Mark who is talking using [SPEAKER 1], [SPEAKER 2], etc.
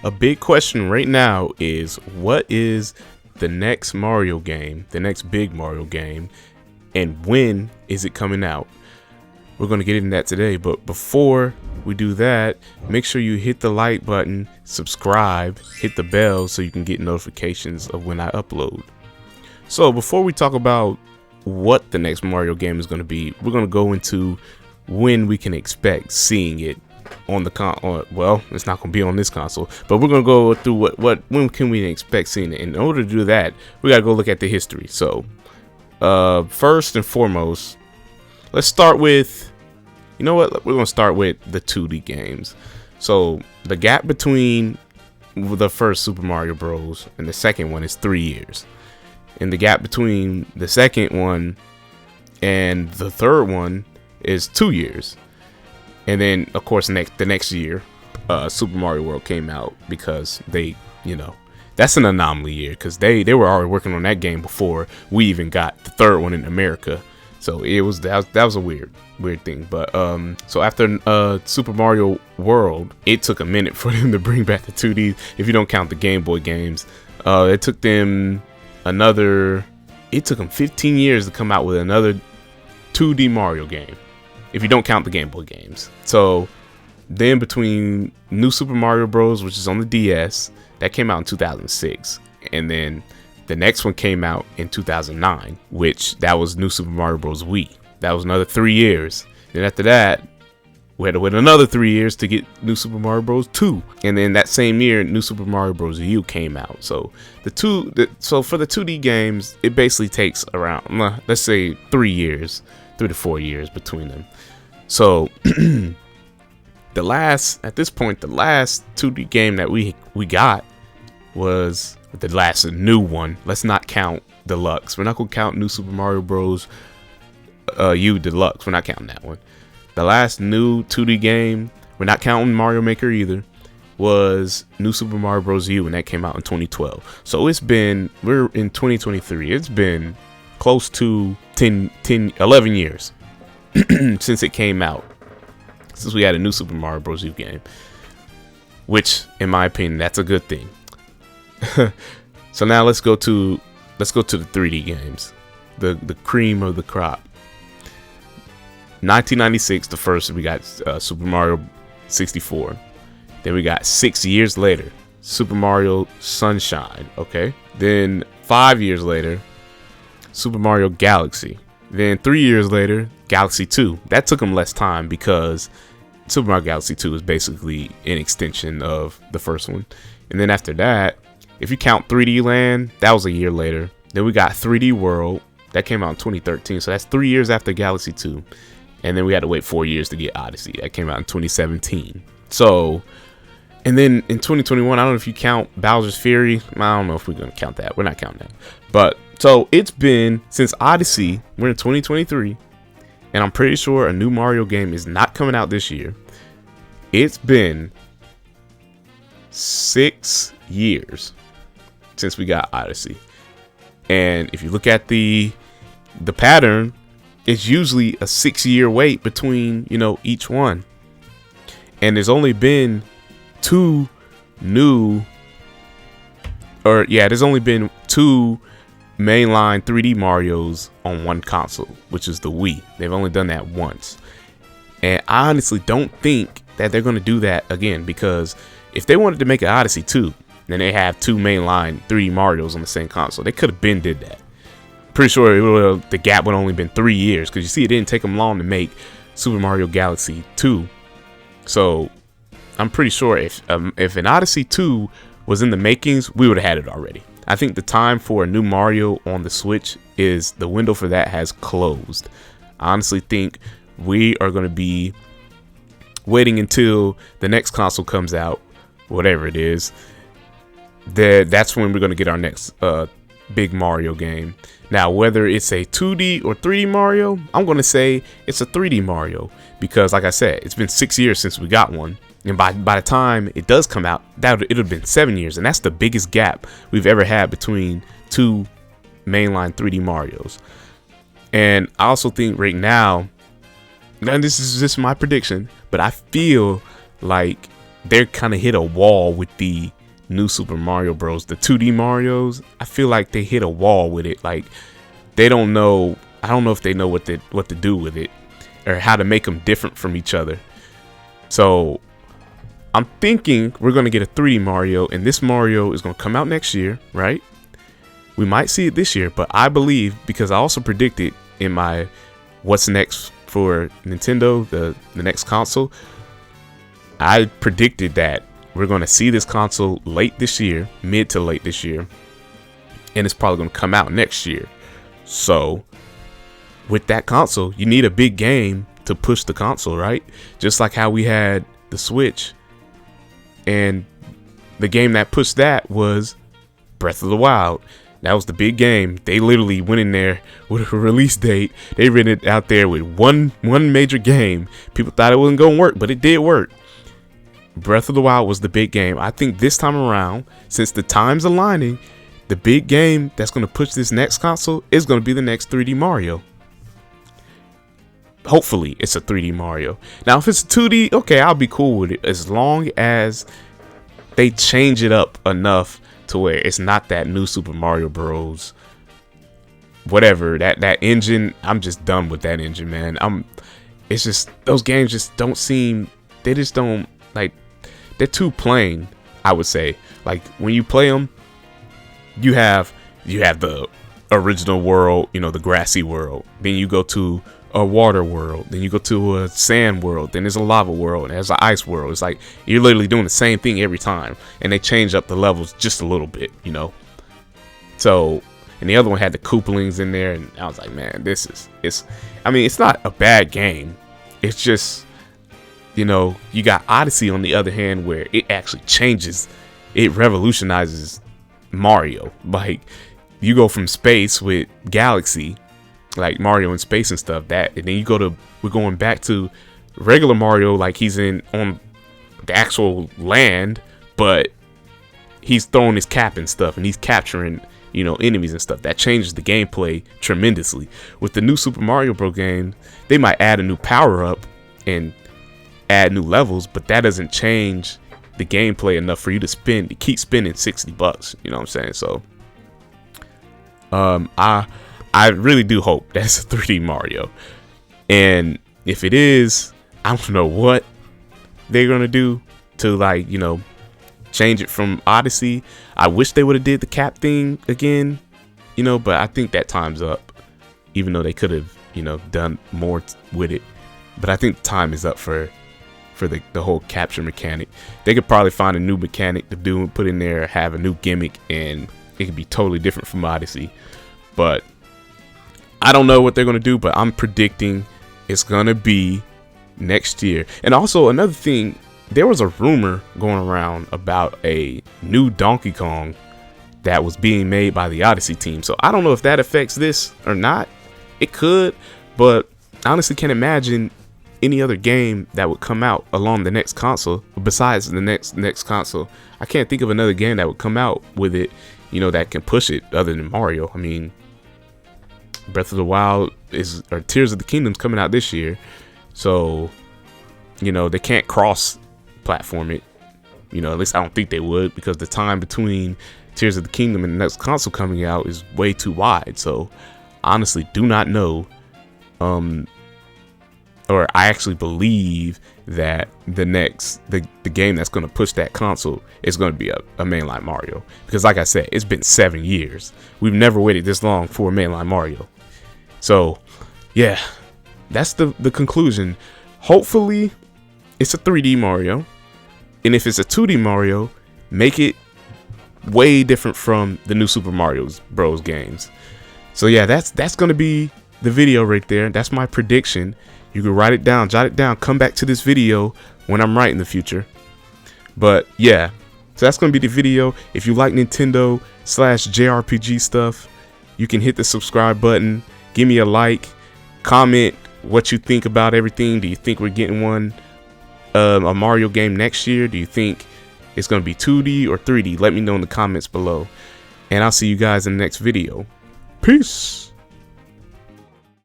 [SPEAKER 1] a big question right now is, what is the next Mario game, the next big Mario game, and when is it coming out? We're going to get into that today, but before we do that, make sure you hit the like button, subscribe, hit the bell so you can get notifications of when I upload. So before we talk about what the next Mario game is going to be, we're going to go into when we can expect seeing it on the well, it's not going to be on this console, but we're going to go through when can we expect seeing it. In order to do that, we got to go look at the history. So first and foremost, let's start with, you know what, we're going to start with the 2D games. So the gap between the first Super Mario Bros. And the second one is 3 years. And the gap between the second one and the third one is 2 years. And then, of course, the next year, Super Mario World came out because they, that's an anomaly year because they were already working on that game before we even got the third one in America. So that was a weird thing. But so after Super Mario World, it took a minute for them to bring back the 2D. If you don't count the Game Boy games, it took them 15 years to come out with another 2D Mario game, if you don't count the Game Boy games. So then between New Super Mario Bros., which is on the DS, that came out in 2006, and then the next one came out in 2009, which that was New Super Mario Bros. Wii. That was another 3 years. Then after that, we had to wait another 3 years to get New Super Mario Bros. 2. And then that same year, New Super Mario Bros. U came out. So so for the 2D games, it basically takes around, let's say 3 years, 3 to 4 years between them. So the last 2D game that we got was the last new one. Let's not count Deluxe. We're not gonna count New Super Mario Bros. U Deluxe. We're not counting that one. The last new 2D game, we're not counting Mario Maker either, was New Super Mario Bros. U, and that came out in 2012. So we're in 2023. It's been close to 11 years since it came out, since we had a New Super Mario Bros. U game, which in my opinion, that's a good thing. So now let's go to the 3D games, the cream of the crop. 1996, the first, we got Super Mario 64. Then we got 6 years later, Super Mario Sunshine. Okay. Then 5 years later, Super Mario Galaxy. Then 3 years later, Galaxy 2. That took them less time because Super Mario Galaxy 2 is basically an extension of the first one. And then after that, if you count 3D Land, that was a year later. Then we got 3D World. That came out in 2013. So that's 3 years after Galaxy 2. And then we had to wait 4 years to get Odyssey. That came out in 2017. So, and then in 2021, I don't know if you count Bowser's Fury. I don't know if we're going to count that. We're not counting that. But so it's been since Odyssey. We're in 2023. And I'm pretty sure a new Mario game is not coming out this year. It's been 6 years since we got Odyssey. And if you look at the pattern, it's usually a 6-year wait between, each one. And there's only been two mainline 3D Marios on one console, which is the Wii. They've only done that once. And I honestly don't think that they're going to do that again, because if they wanted to make an Odyssey 2, then they have two mainline 3D Marios on the same console. They could have did that. Pretty sure the gap would only been 3 years, because you see, it didn't take them long to make Super Mario Galaxy 2. So I'm pretty sure if an Odyssey 2 was in the makings, we would have had it already. I think the time for a new Mario on the Switch the window for that has closed. I honestly think we are going to be waiting until the next console comes out, whatever it is. That's when we're going to get our next big Mario game. Now, whether it's a 2D or 3D Mario, I'm going to say it's a 3D Mario, because like I said, it's been 6 years since we got one. And by the time it does come out, it'll have been 7 years. And that's the biggest gap we've ever had between two mainline 3D Marios. And I also think right now, and this is just my prediction, but I feel like they're kind of hit a wall with the New Super Mario Bros. The 2D Marios, I feel like they hit a wall with it. Like they don't know. I don't know if they know what to do with it or how to make them different from each other. So I'm thinking we're gonna get a 3D Mario, and this Mario is gonna come out next year, right? We might see it this year, but I believe, because I also predicted in my what's next for Nintendo, the next console, I predicted that we're going to see this console late this year, mid to late this year, and it's probably going to come out next year. So with that console, you need a big game to push the console, right? Just like how we had the Switch, and the game that pushed that was Breath of the Wild. That was the big game. They literally went in there with a release date. They ran it out there with one major game. People thought it wasn't going to work, but it did work. Breath of the Wild was the big game. I think this time around, since the time's aligning, the big game that's going to push this next console is going to be the next 3D Mario. Hopefully, it's a 3D Mario. Now, if it's 2D, okay, I'll be cool with it, as long as they change it up enough to where it's not that new Super Mario Bros. Whatever, that engine. I'm just done with that engine, man. It's just, those games just don't seem, they just don't, like, they're too plain, I would say. Like, when you play them, you have the original world, you know, the grassy world. Then you go to a water world. Then you go to a sand world. Then there's a lava world. And there's an ice world. It's like you're literally doing the same thing every time. And they change up the levels just a little bit, you know. So, and the other one had the Koopalings in there. And I was like, man, I mean, it's not a bad game. It's just, you know, you got Odyssey on the other hand, where it actually changes. It revolutionizes Mario. Like, you go from space with Galaxy, like Mario in space and stuff, and then we're going back to regular Mario, like he's on the actual land, but he's throwing his cap and stuff, and he's capturing, you know, enemies and stuff. That changes the gameplay tremendously. With the new Super Mario Bros. Game, they might add a new power up and add new levels, but that doesn't change the gameplay enough for you to keep spending $60. You know what I'm saying? So, I really do hope that's a 3D Mario, and if it is, I don't know what they're gonna do to, like, you know, change it from Odyssey. I wish they would have did the cap thing again, you know, but I think that time's up, even though they could have, you know, done more with it. But I think the time is up for the whole capture mechanic. They could probably find a new mechanic to do and put in there, have a new gimmick, and it could be totally different from Odyssey. But I don't know what they're gonna do, but I'm predicting it's gonna be next year. And also another thing, there was a rumor going around about a new Donkey Kong that was being made by the Odyssey team. So I don't know if that affects this or not. It could, but I honestly can't imagine any other game that would come out along the next console besides the next console. I can't think of another game that would come out with it, you know, that can push it other than Mario. I mean, Breath of the Wild or Tears of the Kingdom's coming out this year, so, you know, they can't cross platform it. You know, at least I don't think they would, because the time between Tears of the Kingdom and the next console coming out is way too wide. So honestly do not know, or I actually believe that the game that's going to push that console is going to be a mainline Mario, because like I said, it's been 7 years. We've never waited this long for a mainline Mario. So yeah, that's the conclusion. Hopefully it's a 3D Mario, and if it's a 2D Mario, make it way different from the new Super Mario Bros. Games. So yeah, that's going to be the video right there. That's my prediction. You can write it down, jot it down, come back to this video when I'm right in the future. But yeah, so that's going to be the video. If you like Nintendo / JRPG stuff, you can hit the subscribe button, give me a like, comment what you think about everything. Do you think we're getting a Mario game next year? Do you think it's going to be 2D or 3D? Let me know in the comments below, and I'll see you guys in the next video. Peace.